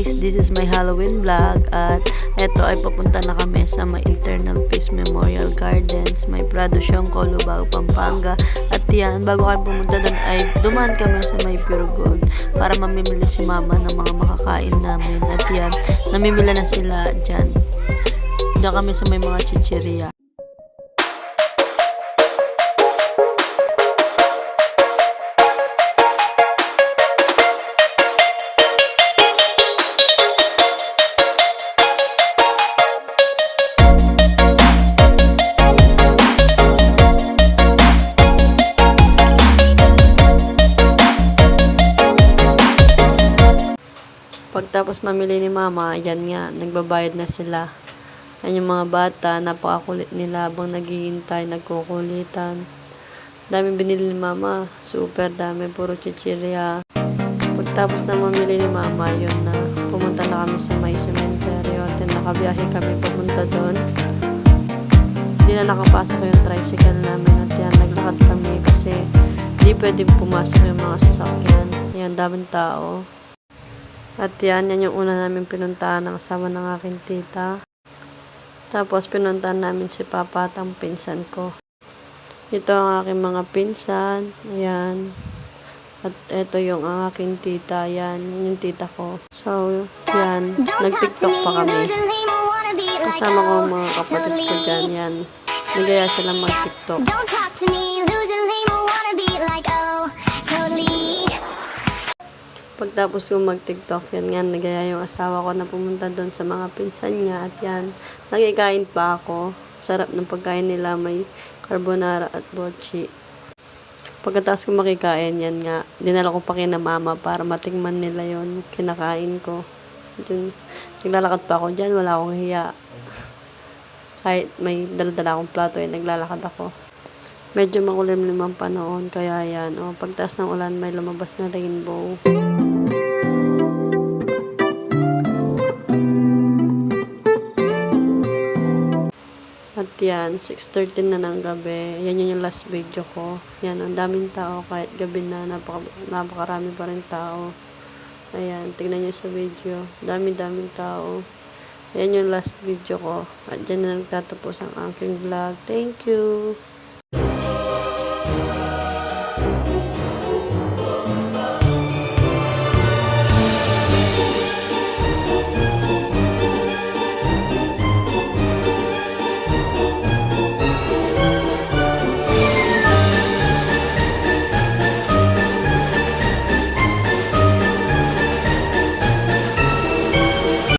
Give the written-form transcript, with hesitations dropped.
guys, this is my Halloween vlog at eto ay papunta na kami sa may Internal Peace Memorial Gardens, may Prado Siongco, Lubao, Pampanga. At yan, bago kami pumunta doon ay dumaan kami sa may Pure Gold para mamimili si mama ng mga makakain namin. At yan, namimila na sila dyan. Diyan kami sa may mga chichirya. Pagtapos mamili ni mama, yan nga, nagbabayad na sila. Yan yung mga bata, napakakulit nila habang naghihintay, nagkukulitan. Daming binili ni mama, super dami, puro chichirya. Pagtapos na mamili ni mama, yun na, pumunta na kami sa may cementerio. Then nakabiyahe kami papunta doon. Hindi na nakapasok yung tricycle namin at yan, naglakad kami kasi hindi pwedeng pumasok yung mga sasakyan. Yan, daming tao. At yan yung una namin pinuntahan ng kasama ng aking tita. Tapos pinuntahan namin si Papa at ang pinsan ko. Ito ang aking mga pinsan. Ayan. At ito yung ang aking tita. Ayan, yung tita ko. So, yan. Nag-TikTok pa kami. Kasama ko ang mga kapatid ko dyan. Yan. Nagaya sila mag-TikTok. Pagtapos ko mag-TikTok, yan nga, nagaya yung asawa ko na pumunta doon sa mga pinsan niya. At yan, nagkikain pa ako. Sarap ng pagkain nila, may carbonara at bochi. Pagkatapos ko makikain, yan nga, dinala ko pa kina mama para matingman nila yon kinakain ko. Yun, naglalakad pa ako dyan, wala akong hiya. Kahit may daladala akong plato, naglalakad ako. Medyo makulimlim ang panahon, kaya yan, pagtaas ng ulan, may lumabas na rainbow. At yan, 6:13 na ng gabi. Yan yung last video ko. Yan, ang daming tao kahit gabi na, napakarami pa rin tao. Ayan, tignan nyo sa video. Daming tao. Yan yung last video ko. At dyan na nagtatapos ang aking vlog. Thank you!